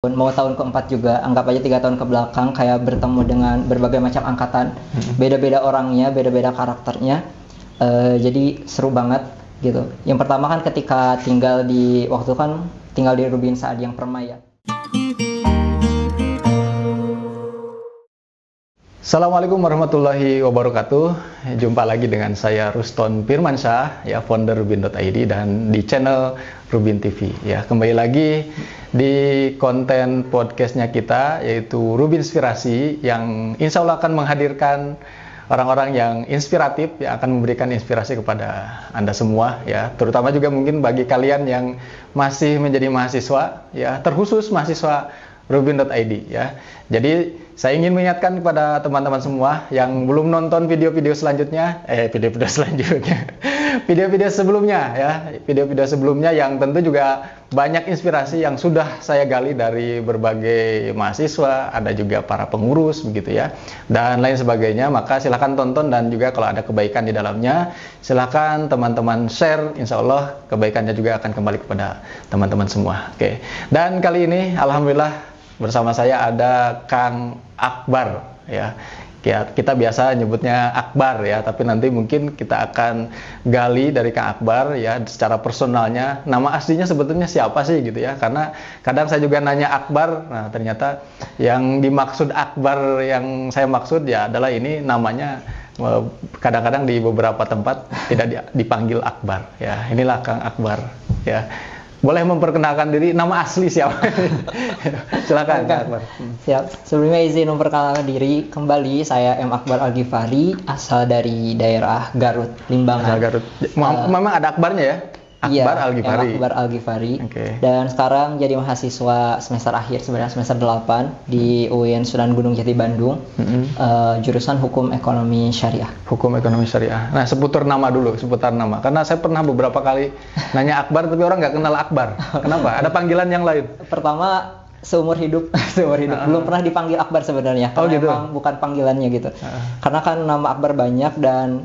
mau tahun keempat juga, anggap aja 3 tahun ke belakang kayak bertemu dengan berbagai macam angkatan, beda-beda orangnya, beda-beda karakternya. Jadi seru banget gitu. Yang pertama kan ketika waktu kan tinggal di Rubin Saad yang Permai ya. Assalamualaikum warahmatullahi wabarakatuh. Jumpa lagi dengan saya Ruston Firmansyah, ya, founder Rubin.id dan di channel Rubin TV. Ya, kembali lagi di konten podcastnya kita, yaitu Rubin Inspirasi, yang insya Allah akan menghadirkan orang-orang yang inspiratif, yang akan memberikan inspirasi kepada Anda semua, ya, terutama juga mungkin bagi kalian yang masih menjadi mahasiswa, ya, terkhusus mahasiswa Rubin.id, ya. Jadi saya ingin mengingatkan kepada teman-teman semua yang belum nonton video-video sebelumnya, video-video sebelumnya yang tentu juga banyak inspirasi yang sudah saya gali dari berbagai mahasiswa, ada juga para pengurus begitu ya, dan lain sebagainya. Maka silahkan tonton, dan juga kalau ada kebaikan di dalamnya, silahkan teman-teman share, insya Allah kebaikannya juga akan kembali kepada teman-teman semua. Oke. Dan kali ini alhamdulillah bersama saya ada Kang Akbar, ya. Kita biasa nyebutnya Akbar, ya, tapi nanti mungkin kita akan gali dari Kang Akbar, ya, secara personalnya, nama aslinya sebetulnya siapa sih gitu ya, karena kadang saya juga nanya Akbar, nah ternyata yang dimaksud Akbar yang saya maksud ya adalah ini namanya kadang-kadang di beberapa tempat tidak dipanggil Akbar, ya. Inilah Kang Akbar, ya. Boleh memperkenalkan diri, nama asli siapa? Silakan Kang Akbar. Siap. Sebelumnya izin memperkenalkan diri kembali, saya M. Akbar Al-Ghifari, asal dari daerah Garut, Limbangan. Asal Garut. Memang ada Akbarnya ya? Akbar iya, Al-Ghifari. Akbar Al-Ghifari. Okay. Dan sekarang jadi mahasiswa semester akhir, sebenarnya semester 8 di UIN Sunan Gunung Jati Bandung, jurusan Hukum Ekonomi Syariah. Hukum Ekonomi Syariah. Nah, seputar nama dulu, karena saya pernah beberapa kali nanya Akbar, tapi orang nggak kenal Akbar. Kenapa? Ada panggilan yang lain? Pertama, seumur hidup belum pernah dipanggil Akbar sebenarnya, karena gitu? emang bukan panggilannya gitu. Karena kan nama Akbar banyak, dan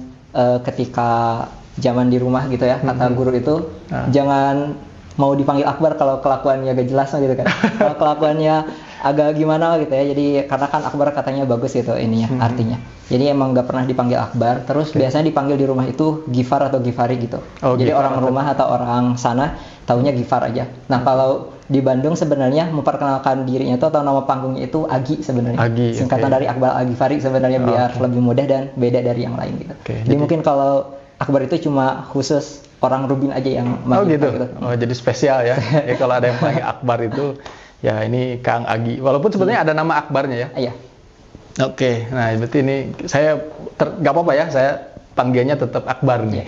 ketika zaman di rumah gitu ya, kata guru itu jangan mau dipanggil Akbar kalau kelakuannya gak jelas gitu kan. Kalau kelakuannya agak gimana gitu ya, jadi karena kan Akbar katanya bagus gitu ininya, artinya. Jadi emang gak pernah dipanggil Akbar. Terus biasanya dipanggil di rumah itu Gifar atau Gifari gitu. Jadi Gifar, orang rumah atau orang sana taunya Gifar aja. Nah, kalau di Bandung sebenarnya memperkenalkan dirinya itu atau nama panggungnya itu Agi sebenarnya. Singkatan dari Akbar Al-Ghifari sebenarnya, biar lebih mudah dan beda dari yang lain gitu. Jadi mungkin kalau Akbar itu cuma khusus orang Rubin aja yang manggil gitu. Oh, jadi spesial ya. Ya, kalau ada yang panggil Akbar itu ya ini Kang Agi. Walaupun sebenarnya ada nama Akbarnya ya. Iya. Oke. Nah, berarti ini saya nggak apa-apa ya, saya panggilnya tetap Akbar nih.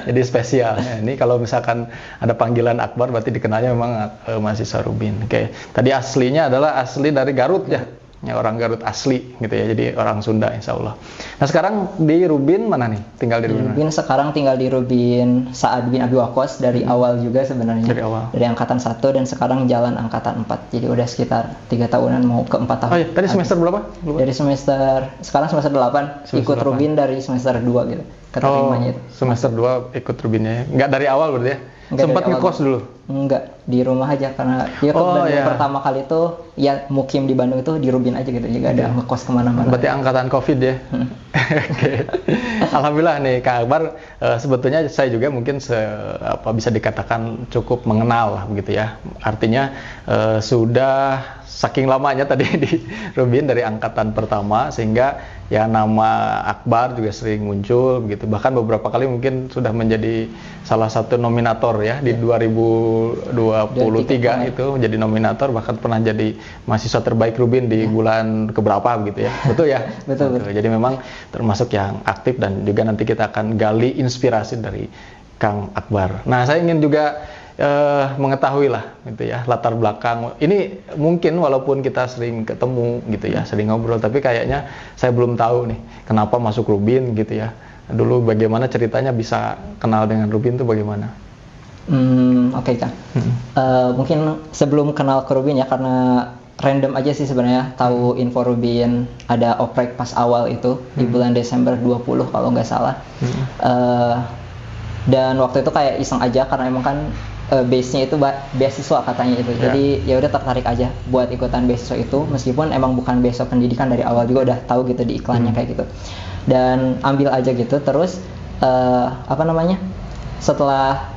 Jadi spesial. Ya, ini kalau misalkan ada panggilan Akbar berarti dikenalnya memang mahasiswa Rubin. Oke. Tadi aslinya adalah asli dari Garut ya. Ya, orang Garut asli gitu ya, jadi orang Sunda insya Allah. Nah, sekarang di Rubin mana nih? Tinggal di Rubin? Sekarang tinggal di Rubin Saad bin Abi Waqqas dari awal juga sebenarnya. Dari awal. Dari angkatan 1 dan sekarang jalan angkatan 4. Jadi udah sekitar 3 tahunan mau ke 4 tahun. Oh iya, tadi semester berapa? Dari sekarang semester 8, ikut Rubin dari semester 2 gitu. Keterimanya itu. Semester 2 ikut Rubinnya ya. Nggak dari awal berarti ya? Enggak, sempat ngekos dulu? Enggak, di rumah aja, karena dia ke Bandung pertama kali itu ya mukim di Bandung itu di Rubin aja gitu, juga ada ngekos kemana-mana. Berarti angkatan Covid ya? Oke. Alhamdulillah nih Kak Akbar, sebetulnya saya juga mungkin bisa dikatakan cukup mengenal lah begitu ya. Artinya sudah saking lamanya tadi di Rubin dari angkatan pertama, sehingga ya nama Akbar juga sering muncul begitu. Bahkan beberapa kali mungkin sudah menjadi salah satu nominator ya di 2023 itu jadi nominator, bahkan pernah jadi mahasiswa terbaik Rubin di bulan keberapa begitu ya. Betul ya? Betul. Jadi memang termasuk yang aktif, dan juga nanti kita akan gali inspirasi dari Kang Akbar. Nah, saya ingin juga mengetahui lah gitu ya latar belakang ini. Mungkin walaupun kita sering ketemu gitu ya, sering ngobrol, tapi kayaknya saya belum tahu nih kenapa masuk Rubin gitu ya. Dulu bagaimana ceritanya bisa kenal dengan Rubin itu bagaimana? Oke, Kang. Mungkin sebelum kenal ke Rubin ya, karena random aja sih sebenarnya tahu info Rubin ada oprek pas awal itu di bulan Desember 20 kalau nggak salah. Dan waktu itu kayak iseng aja, karena emang kan base-nya itu beasiswa katanya itu. Jadi ya udah tertarik aja buat ikutan beasiswa itu, meskipun emang bukan beasiswa pendidikan, dari awal juga udah tahu gitu di iklannya kayak gitu. Dan ambil aja gitu. Terus setelah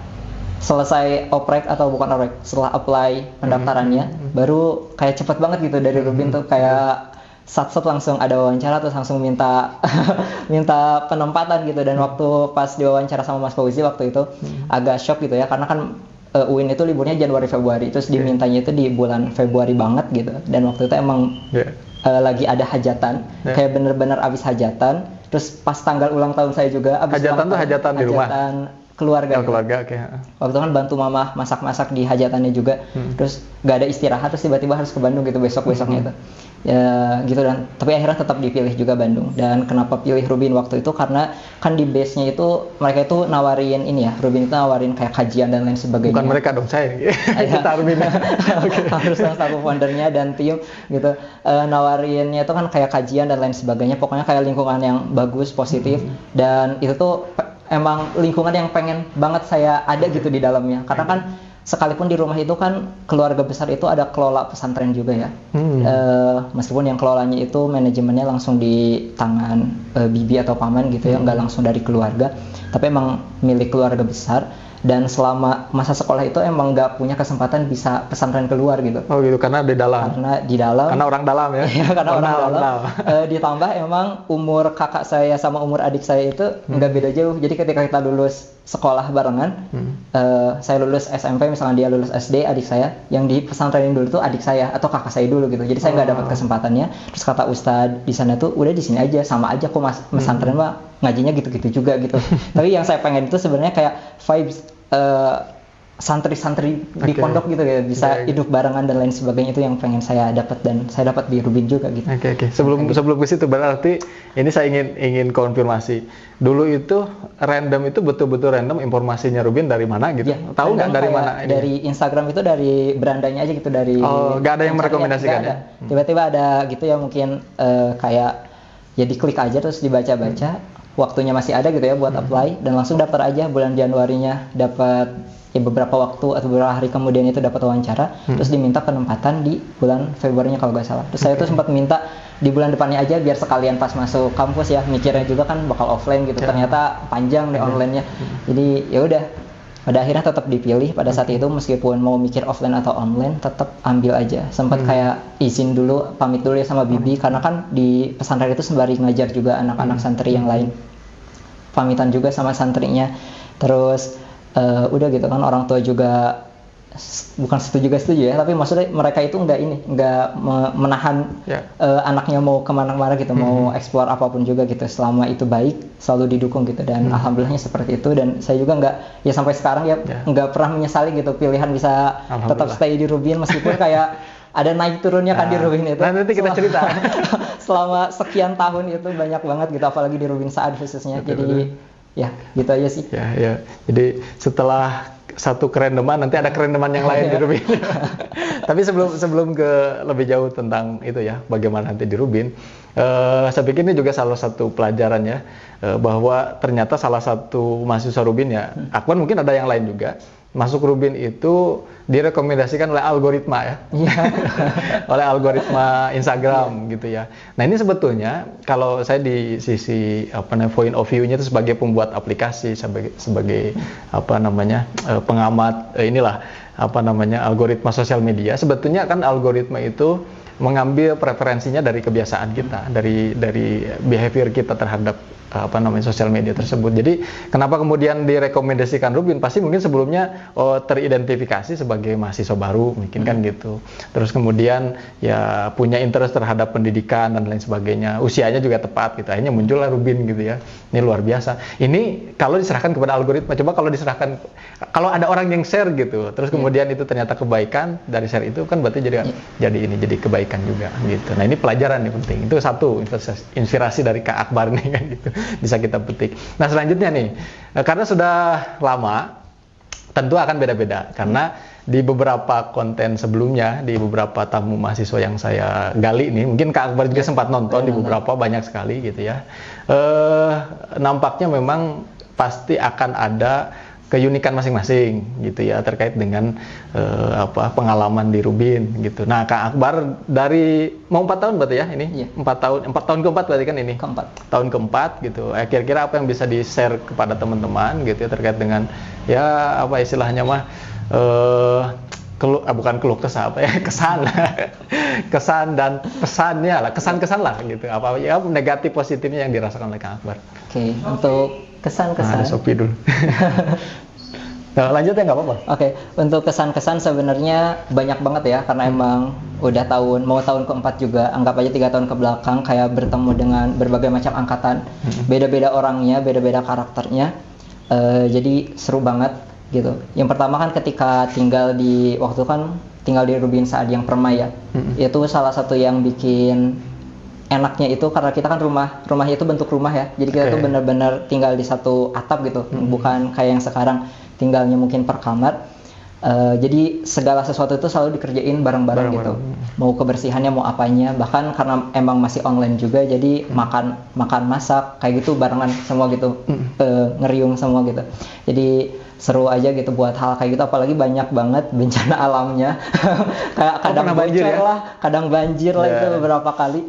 selesai oprek atau bukan oprek, setelah apply pendaftarannya, baru kayak cepet banget gitu dari Rubin tuh, kayak sat-sat langsung ada wawancara, terus langsung minta minta penempatan gitu. Dan waktu pas diwawancara sama Mas Fauzi waktu itu agak shock gitu ya, karena kan UIN itu liburnya Januari Februari, terus dimintanya itu di bulan Februari banget gitu. Dan waktu itu emang lagi ada hajatan, kayak bener-bener abis hajatan. Terus pas tanggal ulang tahun saya juga abis hajatan tuh hajatan di rumah, keluarga. Keluarga, oke. Waktu itu kan bantu mama masak-masak di hajatannya juga. Terus gak ada istirahat, terus tiba-tiba harus ke Bandung gitu besoknya itu. Ya gitu. Dan tapi akhirnya tetap dipilih juga Bandung. Dan kenapa pilih Rubin waktu itu, karena kan di base-nya itu mereka itu nawarin ini ya, Rubin itu nawarin kayak kajian dan lain sebagainya. Bukan mereka dong, saya. Kita Rubin. Harus satu foundernya dan tim gitu. Nawarinnya itu kan kayak kajian dan lain sebagainya. Pokoknya kayak lingkungan yang bagus, positif. Dan itu tuh emang lingkungan yang pengen banget saya ada gitu di dalamnya. Karena kan sekalipun di rumah itu kan keluarga besar itu ada kelola pesantren juga ya. Meskipun yang kelolanya itu manajemennya langsung di tangan bibi atau paman gitu ya, nggak langsung dari keluarga, tapi emang milik keluarga besar. Dan selama masa sekolah itu emang nggak punya kesempatan bisa pesantren keluar gitu. Oh gitu, karena di dalam. Karena orang dalam ya. Iya, karena orang dalam. Ditambah emang umur kakak saya sama umur adik saya itu nggak beda jauh. Jadi ketika kita lulus sekolah barengan, saya lulus SMP, misalnya dia lulus SD, adik saya yang di pesantrenin dulu tuh adik saya atau kakak saya dulu gitu. Jadi saya nggak dapat kesempatannya. Terus kata ustadz di sana tuh, udah di sini aja, sama aja kok pesantren mah ngajinya gitu-gitu juga gitu. Tapi yang saya pengen itu sebenarnya kayak vibes santri-santri di pondok gitu ya, bisa hidup barengan dan lain sebagainya. Itu yang pengen saya dapat, dan saya dapat di Rubin juga gitu. Oke. Sebelum ke situ, berarti ini saya ingin konfirmasi. Dulu itu random, itu betul-betul random informasinya Rubin dari mana gitu? Ya, tahu nggak dari mana? Dari Instagram itu, dari berandanya aja gitu, dari. Oh, nggak ada yang merekomendasikan ya? Tiba-tiba ada gitu ya, mungkin kayak ya diklik aja terus dibaca-baca. Waktunya masih ada gitu ya buat apply, dan langsung daftar aja. Bulan Januarinya dapat ya beberapa waktu atau beberapa hari kemudian itu dapat wawancara, terus diminta penempatan di bulan Februarinya kalau nggak salah. Terus saya tuh sempat minta di bulan depannya aja biar sekalian pas masuk kampus ya, mikirnya juga kan bakal offline gitu. Ternyata panjang deh online-nya. Jadi ya udah, pada akhirnya tetap dipilih pada saat itu, meskipun mau mikir offline atau online tetap ambil aja. Sempat kayak izin dulu, pamit dulu ya sama bibi, karena kan di pesantren itu sembari ngajar juga anak-anak santri yang lain. Pamitan juga sama santrinya. Terus udah gitu kan, orang tua juga bukan setuju ya, tapi maksudnya mereka itu nggak menahan anaknya mau kemana-mana gitu, mau explore apapun juga gitu, selama itu baik selalu didukung gitu. Dan alhamdulillahnya seperti itu. Dan saya juga nggak, ya sampai sekarang ya nggak pernah menyesali gitu pilihan bisa tetap stay di Rubin, meskipun kayak ada naik turunnya kan di Rubin itu. Nanti kita cerita. Selama sekian tahun itu banyak banget gitu, apalagi di Rubin Saad khususnya. Jadi ya gitu aja sih. Ya. Jadi setelah satu kerendeman, nanti ada kerendeman yang lain di Rubin. Tapi sebelum ke lebih jauh tentang itu ya, bagaimana nanti di Rubin, saya pikir ini juga salah satu pelajaran ya, bahwa ternyata salah satu mahasiswa Rubin ya, Akwan mungkin ada yang lain juga, masuk Rubin itu direkomendasikan oleh algoritma ya, oleh algoritma Instagram gitu ya. Nah ini sebetulnya kalau saya di sisi point of view-nya itu sebagai pembuat aplikasi, sebagai pengamat algoritma sosial media, sebetulnya kan algoritma itu mengambil preferensinya dari kebiasaan kita, dari behavior kita terhadap sosial media tersebut. Jadi kenapa kemudian direkomendasikan Rubin? Pasti mungkin sebelumnya teridentifikasi sebagai mahasiswa baru, mungkin kan gitu. Terus kemudian ya punya interest terhadap pendidikan dan lain sebagainya. Usianya juga tepat gitu. Akhirnya muncullah Rubin gitu ya. Ini luar biasa. Ini kalau diserahkan kepada algoritma, coba kalau ada orang yang share gitu, terus kemudian itu ternyata kebaikan dari share itu, kan berarti jadi kebaikan juga gitu. Nah ini pelajaran nih penting. Itu satu inspirasi dari Kak Akbar nih kan gitu. Bisa kita petik. Nah selanjutnya nih, karena sudah lama, tentu akan beda-beda. Karena di beberapa konten sebelumnya, di beberapa tamu mahasiswa yang saya gali nih, mungkin Kak Akbar juga sempat nonton di beberapa, banyak sekali gitu ya. Nampaknya memang pasti akan ada keunikan masing-masing gitu ya terkait dengan pengalaman di Rubin gitu. Nah, Kak Akbar dari mau 4 tahun berarti ya ini? Iya. 4 tahun keempat berarti kan ini? Keempat. Tahun keempat gitu. Kira-kira apa yang bisa di-share kepada teman-teman gitu ya terkait dengan ya apa istilahnya mah bukan keluh kesah apa ya, kesan dan pesannya lah, kesan-kesan lah gitu. Apa ya negatif positifnya yang dirasakan oleh Kak Akbar. Oke, untuk kesan-kesan. Ada Sophie dulu. Nah, lanjut ya nggak apa-apa. Oke, untuk kesan-kesan sebenarnya banyak banget ya, karena emang udah tahun keempat juga, anggap aja 3 tahun ke belakang kayak bertemu dengan berbagai macam angkatan, beda-beda orangnya, beda-beda karakternya, jadi seru banget gitu. Yang pertama kan ketika tinggal di Rubin Saad yang Permai ya, itu salah satu yang bikin enaknya itu karena kita kan rumahnya itu bentuk rumah ya, jadi kita tuh benar-benar tinggal di satu atap gitu, bukan kayak yang sekarang tinggalnya mungkin per kamar. Jadi segala sesuatu itu selalu dikerjain bareng-bareng gitu. Mau kebersihannya, mau apanya, bahkan karena emang masih online juga, jadi makan masak kayak gitu barengan semua gitu, ngeriung semua gitu. Jadi seru aja gitu buat hal kayak gitu, apalagi banyak banget bencana alamnya. Kayak kadang banjir ya? Kadang banjir lah itu beberapa kali.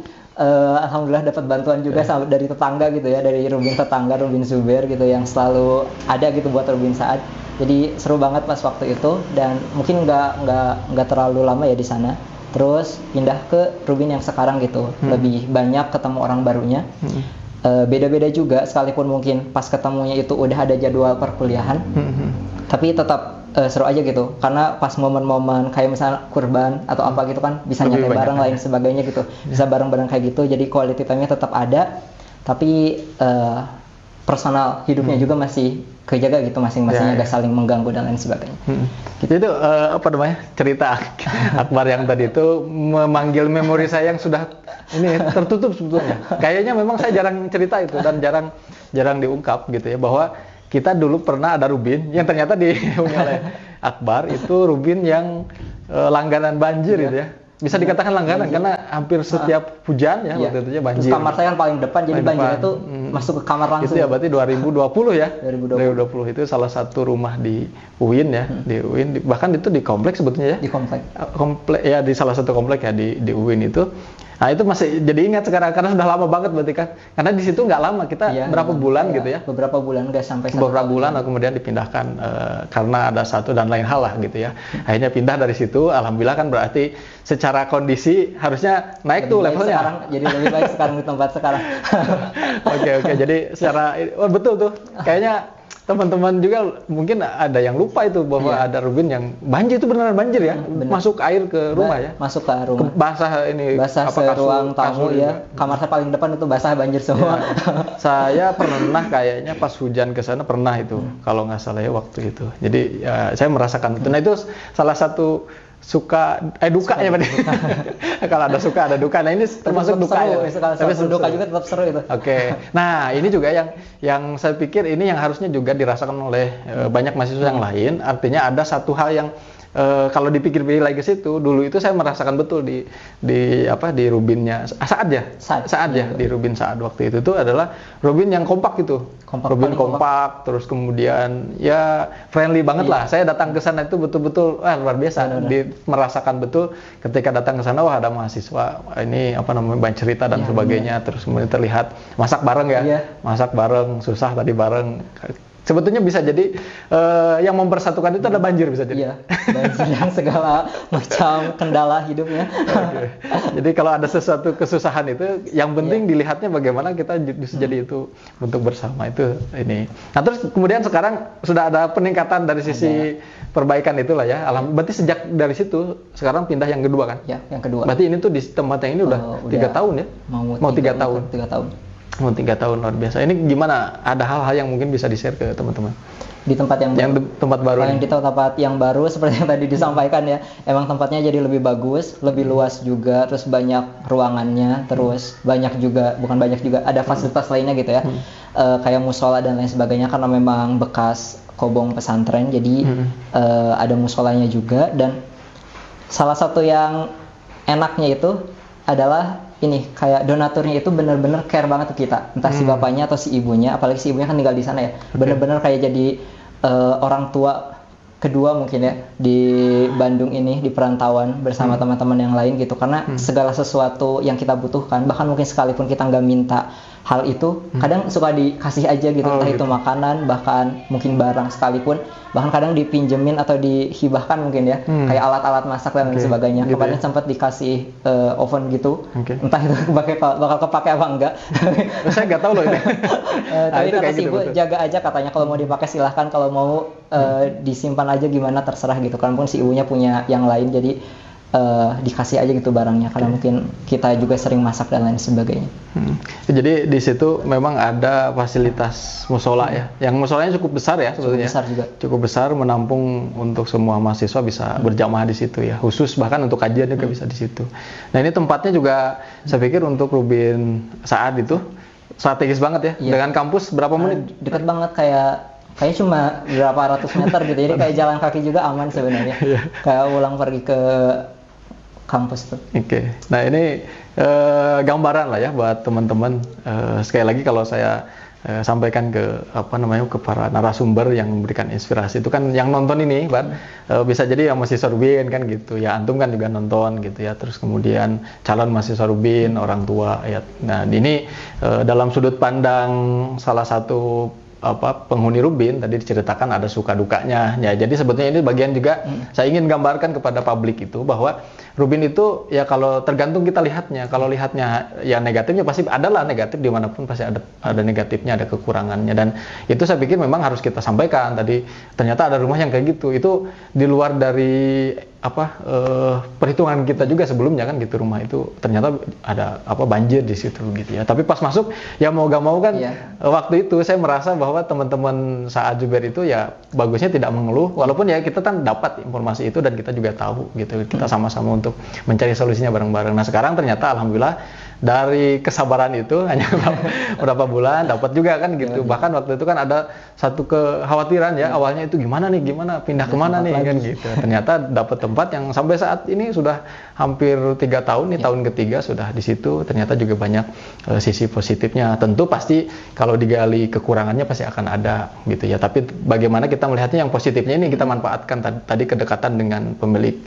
Alhamdulillah dapat bantuan juga dari tetangga gitu ya, dari Rubin tetangga, Rubin Zubair gitu yang selalu ada gitu buat Rubin Saad. Jadi seru banget pas waktu itu, dan mungkin nggak terlalu lama ya di sana. Terus pindah ke Rubin yang sekarang gitu, lebih banyak ketemu orang barunya. Beda-beda juga, sekalipun mungkin pas ketemunya itu udah ada jadwal perkuliahan, tapi tetap seru aja gitu, karena pas momen-momen kayak misalnya kurban atau apa gitu kan bisa nyantai bareng lain sebagainya gitu, bisa bareng-bareng kayak gitu, jadi quality time-nya tetap ada, tapi personal hidupnya juga masih kejaga gitu, masing-masingnya gak saling mengganggu dan lain sebagainya. Gitu. Itu cerita Akbar yang tadi itu memanggil memori saya yang sudah ini tertutup sebetulnya. Kayaknya memang saya jarang cerita itu dan jarang diungkap gitu ya, bahwa kita dulu pernah ada Rubin yang ternyata dihuni oleh Akbar, itu Rubin yang langganan banjir gitu ya. Bisa dikatakan langganan karena hampir setiap hujan ya waktu itu banjir. Terus kamar saya kan paling depan, jadi banjirnya itu masuk ke kamar langsung. Itu ya berarti 2020 ya. 2020 itu salah satu rumah di UIN ya, di UIN, bahkan itu di kompleks sebetulnya ya. Di komplek. Ya, di salah satu komplek ya di UIN itu. Nah, itu masih jadi ingat sekarang karena sudah lama banget berarti kan. Karena di situ nggak lama, kita berapa bulan gitu ya. Beberapa bulan, nggak sampai beberapa bulan, kemudian dipindahkan karena ada satu dan lain hal lah gitu ya. Akhirnya pindah dari situ, alhamdulillah kan, berarti secara kondisi harusnya naik tuh levelnya. Sekarang jadi lebih baik sekarang di tempat sekarang. Oke, jadi secara betul tuh. Kayaknya teman-teman juga mungkin ada yang lupa itu bahwa ada Rubin yang banjir, itu beneran banjir ya, masuk air ke rumah ya, masuk ke rumah, basah ruang tamu ya, kamar saya paling depan itu basah banjir semua. Saya pernah kayaknya pas hujan ke sana pernah itu, kalau nggak salah ya waktu itu. Jadi saya merasakan itu. Nah, itu salah satu dukanya berarti. Kalau ada suka ada duka. Nah, ini termasuk duka ya. Tapi duka juga tetap seru itu. Oke. Nah, ini juga yang saya pikir ini yang harusnya juga dirasakan oleh banyak mahasiswa yang lain. Artinya ada satu hal yang kalau dipikir-pikir lagi ke situ, dulu itu saya merasakan betul di Rubinnya Saad ya, di Rubin Saad waktu itu tuh adalah Rubin yang kompak gitu. Rubin kompak, terus kemudian ya friendly banget lah. Saya datang ke sana itu betul-betul luar biasa. Merasakan betul ketika datang ke sana, wah ada mahasiswa ini banyak cerita dan sebagainya. Terus kemudian terlihat masak bareng ya. Masak bareng, susah tadi bareng. Sebetulnya bisa jadi yang mempersatukan itu ada banjir, bisa jadi. Iya, banjir yang segala macam kendala hidupnya. Jadi kalau ada sesuatu kesusahan itu, yang penting dilihatnya bagaimana kita bisa jadi itu untuk bersama itu ini. Nah, terus kemudian sekarang sudah ada peningkatan dari sisi perbaikan itulah ya. Berarti sejak dari situ sekarang pindah yang kedua kan? Ya, yang kedua. Berarti ini tuh di tempat yang ini udah 3 tahun ya? Mau 3 tahun. 3 tahun. Oh, 3 tahun, luar biasa. Ini gimana? Ada hal-hal yang mungkin bisa di-share ke teman-teman? Di tempat yang tempat baru. Di tempat yang baru seperti yang tadi disampaikan ya. Emang tempatnya jadi lebih bagus, lebih luas juga, terus banyak ruangannya, terus ada fasilitas lainnya gitu ya. Kayak musola dan lain sebagainya, karena memang bekas kobong pesantren, jadi ada musolanya juga. Dan salah satu yang enaknya itu adalah ini, kayak donaturnya itu benar-benar care banget ke kita, entah si bapaknya atau si ibunya, apalagi si ibunya kan tinggal di sana ya, benar-benar kayak jadi orang tua kedua mungkin ya di Bandung ini, di perantauan bersama teman-teman yang lain gitu, karena segala sesuatu yang kita butuhkan, bahkan mungkin sekalipun kita nggak minta hal itu, kadang suka dikasih aja gitu, entah itu makanan, bahkan mungkin barang sekalipun, bahkan kadang dipinjemin atau dihibahkan mungkin ya, kayak alat-alat masak dan lain sebagainya. Gitu Kemarin ya? sempat dikasih oven gitu, entah itu bakal kepake apa enggak. Saya nggak tahu loh ini. Tapi itu kata kayak si gitu, ibu, betul. jaga aja katanya, kalau mau dipakai silahkan, kalau mau disimpan aja gimana terserah gitu. Karena pun si ibunya punya yang lain, jadi dikasih aja gitu barangnya, karena mungkin kita juga sering masak dan lain sebagainya. Jadi di situ memang ada fasilitas musola ya, yang musolanya cukup besar ya sebetulnya. Besar juga. Cukup besar, menampung untuk semua mahasiswa bisa berjamaah di situ ya, khusus bahkan untuk kajian juga bisa di situ. Nah ini tempatnya juga saya pikir untuk Rubin Saad itu strategis banget ya. Iya. Dengan kampus berapa menit? Dekat banget, kayak cuma berapa ratus meter gitu, jadi kayak jalan kaki juga aman sebenarnya. Kayak ulang pergi ke kampus tuh. Oke. Nah ini gambaran lah ya buat teman-teman. Sekali lagi kalau saya sampaikan ke ke para narasumber yang memberikan inspirasi, itu kan yang nonton ini, bisa jadi yang mahasiswa Rubin kan gitu ya, antum kan juga nonton gitu ya, terus kemudian calon mahasiswa Rubin, orang tua ya. Nah ini dalam sudut pandang salah satu penghuni Rubin tadi diceritakan ada suka dukanya ya. Jadi sebetulnya ini bagian juga saya ingin gambarkan kepada publik itu bahwa Rubin itu ya kalau tergantung kita lihatnya. Kalau lihatnya ya negatifnya pasti adalah negatif, dimanapun pasti ada negatifnya, ada kekurangannya, dan itu saya pikir memang harus kita sampaikan. Tadi ternyata ada rumah yang kayak gitu, itu di luar dari perhitungan kita juga sebelumnya kan gitu, rumah itu ternyata ada banjir di situ gitu ya. Tapi pas masuk ya mau gak mau kan waktu itu saya merasa bahwa teman-teman Saad Zubair itu ya bagusnya tidak mengeluh, walaupun ya kita kan dapat informasi itu dan kita juga tahu gitu, kita sama-sama untuk mencari solusinya bareng-bareng. Nah sekarang ternyata alhamdulillah dari kesabaran itu hanya berapa bulan dapat juga kan gitu. Bahkan waktu itu kan ada satu kekhawatiran ya, awalnya itu gimana pindah kemana nih kan gitu. Ternyata dapat tempat yang sampai saat ini sudah hampir 3 tahun nih, tahun ketiga sudah di situ. Ternyata juga banyak sisi positifnya. Tentu pasti kalau digali kekurangannya pasti akan ada gitu ya. Tapi bagaimana kita melihatnya yang positifnya ini kita manfaatkan, tadi kedekatan dengan pemilik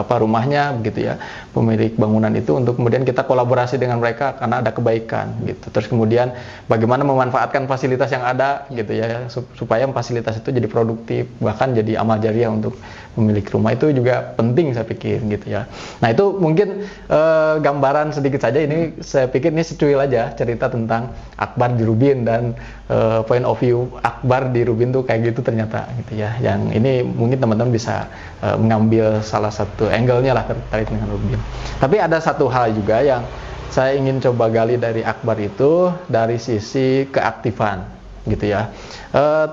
rumahnya begitu ya, pemilik bangunan itu, untuk kemudian kita kolaborasi dengan mereka karena ada kebaikan gitu. Terus kemudian bagaimana memanfaatkan fasilitas yang ada gitu ya, supaya fasilitas itu jadi produktif, bahkan jadi amal jariah untuk pemilik rumah, itu juga penting saya pikir gitu ya. Nah itu mungkin gambaran sedikit saja, ini saya pikir ini secuil aja cerita tentang Akbar di Rubin dan point of view Akbar di Rubin tuh kayak gitu ternyata gitu ya. Yang ini mungkin teman-teman bisa mengambil salah satu angle-nya lah terkait dengan Rubin. Tapi ada satu hal juga yang saya ingin coba gali dari Akbar itu dari sisi keaktifan gitu ya.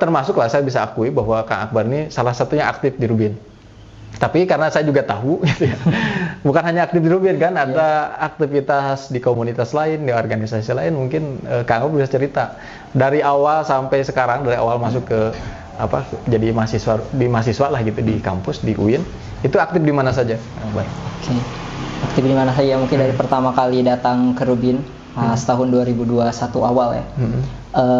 Termasuk lah saya bisa akui bahwa Kang Akbar ini salah satunya aktif di Rubin. Tapi karena saya juga tahu gitu ya, bukan hanya aktif di Rubin kan, ada aktivitas di komunitas lain, di organisasi lain. Mungkin Kang Akbar bisa cerita dari awal sampai sekarang, dari awal masuk ke jadi mahasiswa lah gitu di kampus di UIN, itu aktif di mana saja, Kang Akbar? Oke. Aktif di mana saja, mungkin dari pertama kali datang ke Rubin pas tahun 2021 awal ya.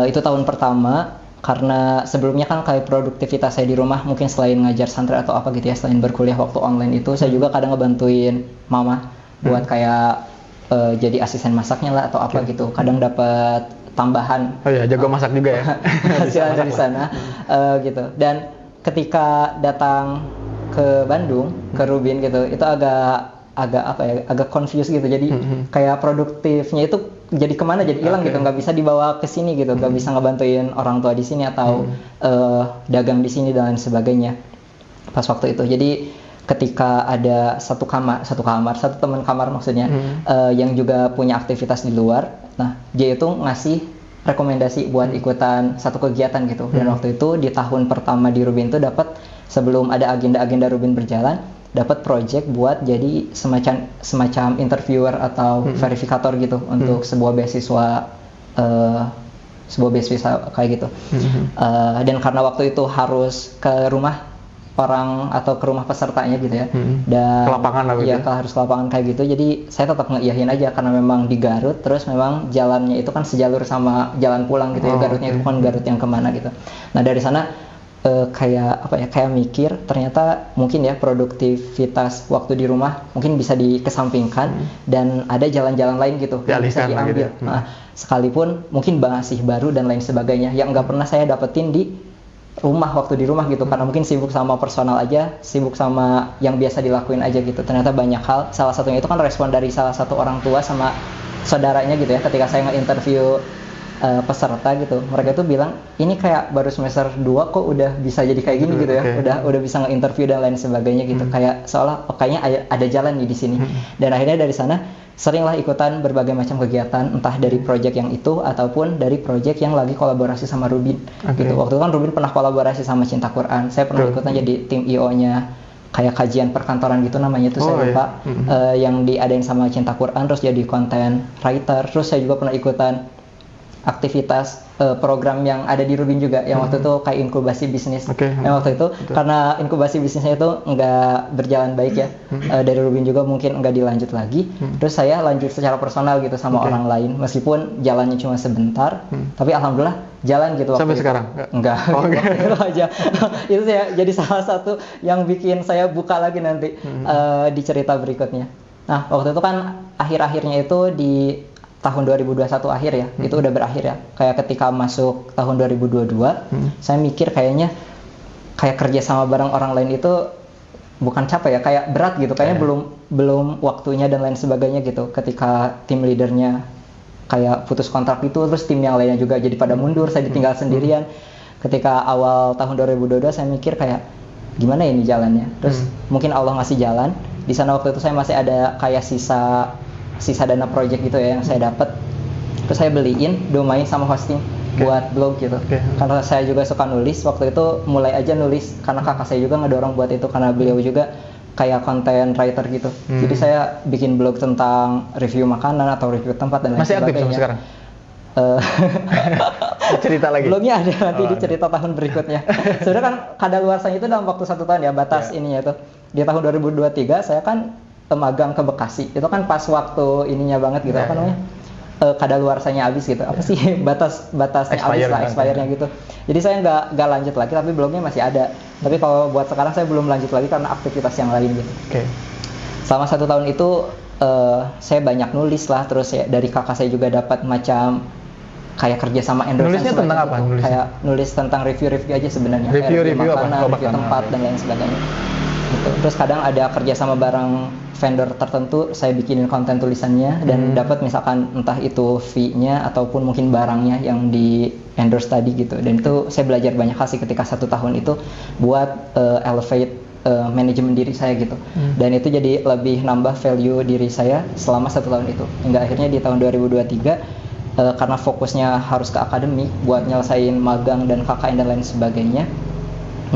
Itu tahun pertama, karena sebelumnya kan kayak produktivitas saya di rumah mungkin selain ngajar santri atau apa gitu ya, selain berkuliah waktu online itu, saya juga kadang ngebantuin mama buat kayak jadi asisten masaknya lah atau apa gitu. Kadang dapat tambahan. Oh iya, jago masak juga ya. Hasil dari sana gitu. Dan ketika datang ke Bandung, ke Rubin gitu, itu agak confused gitu. Jadi kayak produktifnya itu jadi kemana, jadi hilang gitu, nggak bisa dibawa ke sini gitu, nggak bisa ngebantuin orang tua di sini atau dagang di sini dan lain sebagainya pas waktu itu. Jadi ketika ada satu teman kamar maksudnya yang juga punya aktivitas di luar, nah dia itu ngasih rekomendasi buat ikutan satu kegiatan gitu. Dan waktu itu di tahun pertama di Rubin itu dapat, sebelum ada agenda Rubin berjalan, dapat project buat jadi semacam interviewer atau verifikator gitu untuk sebuah beasiswa kayak gitu. Dan karena waktu itu harus ke rumah orang atau ke rumah pesertanya gitu ya, dan ke lapangan lah gitu. Ya harus ke lapangan kayak gitu. Jadi saya tetap ngeiyahin aja karena memang di Garut, terus memang jalannya itu kan sejalur sama jalan pulang gitu ya. Garutnya itu bukan Garut yang kemana gitu. Nah dari sana kayak mikir ternyata mungkin ya produktivitas waktu di rumah mungkin bisa dikesampingkan dan ada jalan-jalan lain gitu yang bisa diambil. Gitu. Nah, sekalipun mungkin masih baru dan lain sebagainya yang nggak pernah saya dapetin di rumah waktu di rumah gitu, karena mungkin sibuk sama personal aja, sibuk sama yang biasa dilakuin aja gitu. Ternyata banyak hal, salah satunya itu kan respon dari salah satu orang tua sama saudaranya gitu ya, ketika saya nge-interview peserta gitu, mereka tuh bilang ini kayak baru semester 2 kok udah bisa jadi kayak gini gitu ya, udah bisa nge-interview dan lain sebagainya gitu, kayak seolah kayaknya ada jalan nih di sini. Dan akhirnya dari sana seringlah ikutan berbagai macam kegiatan, entah dari project yang itu ataupun dari project yang lagi kolaborasi sama Rubin gitu. Waktu itu kan Rubin pernah kolaborasi sama Cinta Quran, saya pernah ikutan jadi tim IO-nya kayak kajian perkantoran gitu namanya tuh, saya lupa, yang diadain sama Cinta Quran, terus jadi content writer. Terus saya juga pernah ikutan aktivitas program yang ada di Rubin juga, yang waktu itu kayak inkubasi bisnis. Yang waktu itu karena inkubasi bisnisnya itu nggak berjalan baik ya, dari Rubin juga mungkin nggak dilanjut lagi. Terus saya lanjut secara personal gitu sama orang lain, meskipun jalannya cuma sebentar, tapi alhamdulillah jalan gitu. Sampai sekarang? Enggak. Itu aja. Itu ya jadi salah satu yang bikin saya buka lagi nanti di cerita berikutnya. Nah, waktu itu kan akhir-akhirnya itu di tahun 2021 akhir ya, itu udah berakhir ya. Kayak ketika masuk tahun 2022, saya mikir kayaknya kayak kerja sama bareng orang lain itu bukan capek ya, kayak berat gitu. Kayaknya belum waktunya dan lain sebagainya gitu. Ketika tim leadernya kayak putus kontrak itu, terus tim yang lainnya juga jadi pada mundur, saya ditinggal sendirian. Ketika awal tahun 2022 saya mikir kayak gimana ini jalannya. Terus mungkin Allah ngasih jalan. Di sana waktu itu saya masih ada kayak sisa dana project gitu ya yang saya dapat. Terus saya beliin domain sama hosting buat blog gitu. Karena saya juga suka nulis, waktu itu mulai aja nulis karena kakak saya juga ngedorong buat itu, karena beliau juga kayak content writer gitu. Jadi saya bikin blog tentang review makanan atau review tempat dan lain sebagainya. Masih aktif sampai sekarang? Cerita lagi. Blognya ada nanti di cerita tahun berikutnya. Sebenarnya kan kadaluarsanya itu dalam waktu 1 tahun ya, batas ininya itu. Di tahun 2023 saya kan magang ke Bekasi, itu kan pas waktu ininya banget gitu, apa namanya, kadaluarsanya habis gitu, apa sih batasnya habis lah, expirednya gitu. Jadi saya nggak lanjut lagi, tapi blognya masih ada. Tapi kalau buat sekarang saya belum lanjut lagi karena aktivitas yang lain gitu. Selama 1 tahun itu saya banyak nulis lah, terus ya dari kakak saya juga dapat macam kayak kerja sama endorse. Nulisnya tentang apa? Kayak nulis tentang review aja sebenarnya. Review makanan, review tempat dan lain sebagainya. Gitu. Terus kadang ada kerja sama bareng vendor tertentu, saya bikinin konten tulisannya dan dapat misalkan entah itu fee-nya ataupun mungkin barangnya yang di endorse tadi gitu. Dan itu saya belajar banyak hal sih ketika 1 tahun itu buat elevate manajemen diri saya gitu. Dan itu jadi lebih nambah value diri saya selama 1 tahun itu. Hingga akhirnya di tahun 2023 karena fokusnya harus ke akademik buat nyelesain magang dan KKN dan lain sebagainya.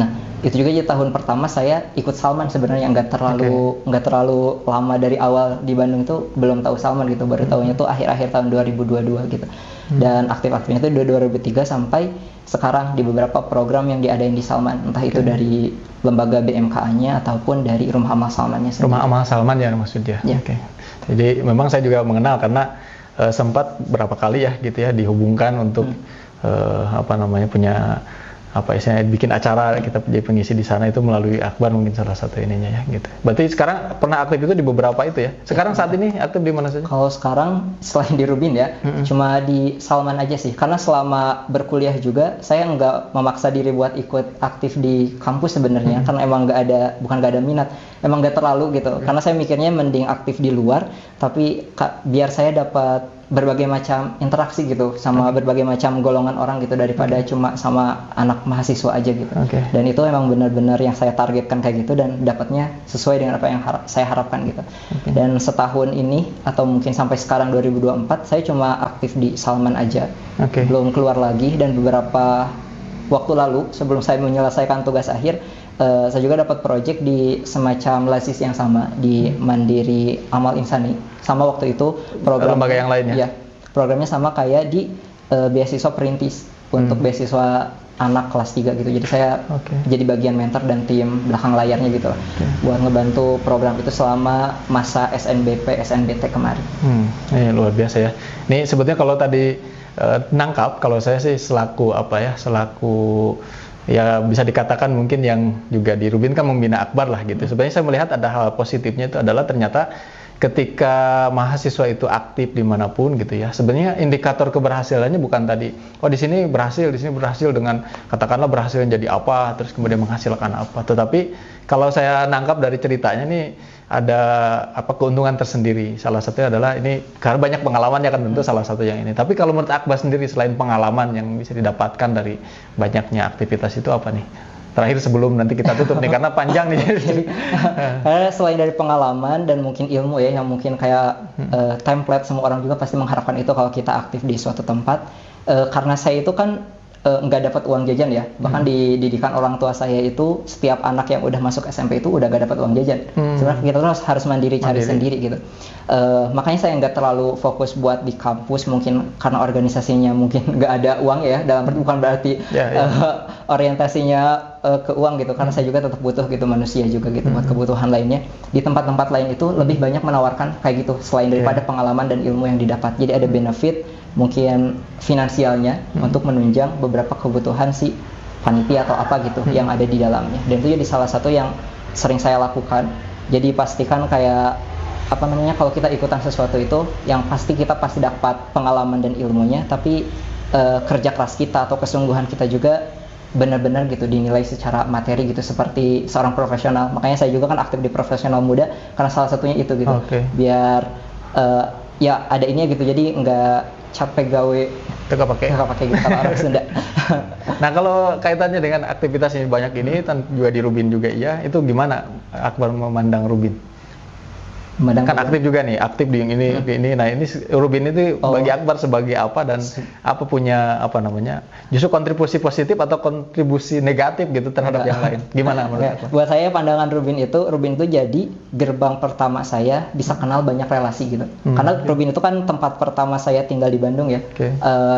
Nah, itu juga jadi tahun pertama saya ikut Salman sebenarnya, nggak terlalu lama dari awal di Bandung itu belum tahu Salman gitu, baru tahunya tuh akhir-akhir tahun 2022 gitu. Dan aktif-aktifnya itu 2003 sampai sekarang di beberapa program yang diadain di Salman, entah itu dari lembaga BMKA-nya ataupun dari Rumah Amal Salman-nya sendiri. Rumah Amal Salman ya maksudnya. Jadi memang saya juga mengenal karena sempat berapa kali ya gitu ya dihubungkan untuk punya istilahnya bikin acara, kita jadi pengisi di sana itu melalui Akbar mungkin salah satu ininya ya gitu. Berarti sekarang pernah aktif itu di beberapa itu ya. Sekarang saat ini aktif di mana saja? Kalau sekarang selain di Rubin ya, cuma di Salman aja sih. Karena selama berkuliah juga saya nggak memaksa diri buat ikut aktif di kampus sebenarnya, karena emang bukan nggak ada minat, emang nggak terlalu gitu. Karena saya mikirnya mending aktif di luar, tapi biar saya dapat berbagai macam interaksi gitu sama berbagai macam golongan orang gitu, daripada cuma sama anak mahasiswa aja gitu. Dan itu emang benar-benar yang saya targetkan kayak gitu, dan dapatnya sesuai dengan apa yang saya harapkan gitu. Dan setahun ini atau mungkin sampai sekarang 2024 saya cuma aktif di Salman aja, belum keluar lagi. Dan beberapa waktu lalu sebelum saya menyelesaikan tugas akhir, saya juga dapat project di semacam lasis yang sama di Mandiri Amal Insani. Sama waktu itu program lembaga yang lainnya. Ya, programnya sama kayak di beasiswa perintis untuk beasiswa anak kelas 3 gitu. Jadi saya jadi bagian mentor dan tim belakang layarnya gitu lah, buat ngebantu program itu selama masa SNBP, SNBT kemarin. Ini luar biasa ya. Ini sebetulnya kalau tadi nangkap, kalau saya sih selaku ya bisa dikatakan mungkin yang juga di Rubin kan membina Akbar lah gitu. Sebenarnya saya melihat ada hal positifnya itu adalah ternyata ketika mahasiswa itu aktif dimanapun gitu ya, sebenarnya indikator keberhasilannya bukan tadi, oh di sini berhasil dengan katakanlah berhasil jadi apa, terus kemudian menghasilkan apa. Tetapi kalau saya nangkap dari ceritanya nih ada keuntungan tersendiri. Salah satunya adalah ini karena banyak pengalamannya kan tentu salah satu yang ini. Tapi kalau menurut Akbar sendiri selain pengalaman yang bisa didapatkan dari banyaknya aktivitas itu apa nih? Terakhir sebelum nanti kita tutup nih karena panjang nih. Karena selain dari pengalaman dan mungkin ilmu ya yang mungkin kayak template, semua orang juga pasti mengharapkan itu kalau kita aktif di suatu tempat. Karena saya itu kan nggak dapat uang jajan ya, bahkan di didikan orang tua saya itu setiap anak yang udah masuk SMP itu udah nggak dapat uang jajan. Sebenarnya kita harus mandiri cari sendiri gitu. Makanya saya nggak terlalu fokus buat di kampus, mungkin karena organisasinya mungkin nggak ada uang ya, bukan berarti orientasinya ke uang gitu, karena saya juga tetap butuh gitu, manusia juga gitu buat kebutuhan lainnya. Di tempat-tempat lain itu lebih banyak menawarkan kayak gitu selain daripada pengalaman dan ilmu yang didapat. Jadi ada benefit mungkin finansialnya untuk menunjang beberapa kebutuhan si panitia atau apa gitu yang ada di dalamnya. Dan itu jadi salah satu yang sering saya lakukan. Jadi pastikan kayak kalau kita ikutan sesuatu itu yang pasti kita pasti dapat pengalaman dan ilmunya, tapi kerja keras kita atau kesungguhan kita juga benar-benar gitu dinilai secara materi gitu seperti seorang profesional. Makanya saya juga kan aktif di Profesional Muda karena salah satunya itu gitu. Biar ya ada ini gitu, jadi nggak capek gawe nggak pakai gitu kalau orang Sunda. Nah kalau kaitannya dengan aktivitas yang banyak ini juga di Rubin juga iya, itu gimana Akbar memandang Rubin? Kan aktif juga nih, aktif di yang ini, di ini. Nah ini Rubin itu bagi Akbar sebagai apa dan apa punya justru kontribusi positif atau kontribusi negatif gitu terhadap yang lain? Gimana menurut Akbar? Buat saya pandangan Rubin itu jadi gerbang pertama saya bisa kenal banyak relasi gitu. Karena Rubin itu kan tempat pertama saya tinggal di Bandung ya.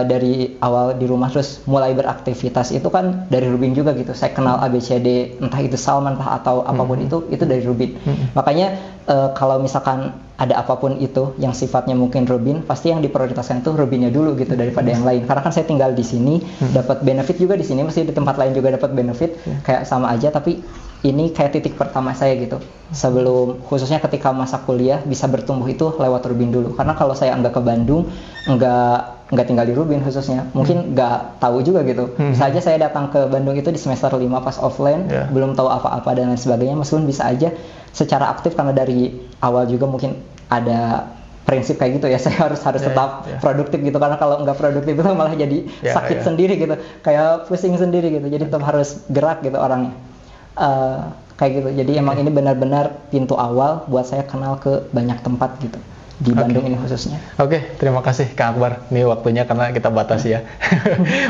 Dari awal di rumah terus mulai beraktivitas itu kan dari Rubin juga gitu. Saya kenal ABCD, entah itu Salman atau apapun itu dari Rubin. Makanya kalau misalkan ada apapun itu yang sifatnya mungkin Rubin, pasti yang diprioritaskan itu Rubinnya dulu gitu daripada yang lain. Karena kan saya tinggal di sini, dapat benefit juga di sini, mesti di tempat lain juga dapat benefit, kayak sama aja. Tapi ini kayak titik pertama saya gitu. Sebelum khususnya ketika masa kuliah bisa bertumbuh itu lewat Rubin dulu. Karena kalau saya nggak ke Bandung, nggak tinggal di Rubin khususnya, mungkin nggak tahu juga gitu. Bisa aja saya datang ke Bandung itu di semester 5 pas offline, belum tahu apa-apa dan lain sebagainya. Meskipun bisa aja secara aktif karena dari awal juga mungkin ada prinsip kayak gitu ya, saya harus tetap produktif gitu, karena kalau nggak produktif itu malah jadi sakit sendiri gitu, kayak pusing sendiri gitu. Jadi tetap harus gerak gitu orangnya. Kayak gitu. Jadi emang ini benar-benar pintu awal buat saya kenal ke banyak tempat gitu di Bandung ini khususnya. Terima kasih Kang Akbar. Ini waktunya karena kita batasi ya.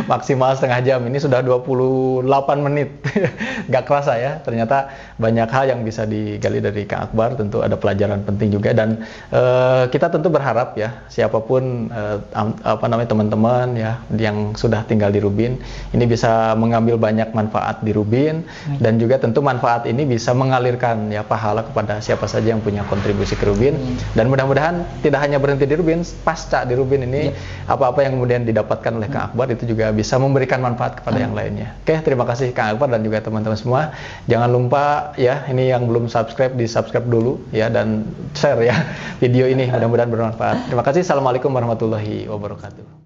Maksimal setengah jam. Ini sudah 28 menit. Gak kerasa ya. Ternyata banyak hal yang bisa digali dari Kang Akbar. Tentu ada pelajaran penting juga, dan kita tentu berharap ya siapapun teman-teman ya yang sudah tinggal di Rubin ini bisa mengambil banyak manfaat di Rubin, dan juga tentu manfaat ini bisa mengalirkan ya pahala kepada siapa saja yang punya kontribusi ke Rubin. Dan mudah-mudahan tidak hanya berhenti di Rubin, pasca di Rubin ini apa-apa yang kemudian didapatkan oleh Kang Akbar itu juga bisa memberikan manfaat kepada yang lainnya. Terima kasih Kang Akbar dan juga teman-teman semua. Jangan lupa ya, ini yang belum subscribe di subscribe dulu ya, dan share ya video ini, mudah-mudahan bermanfaat. Terima kasih. Assalamualaikum warahmatullahi wabarakatuh.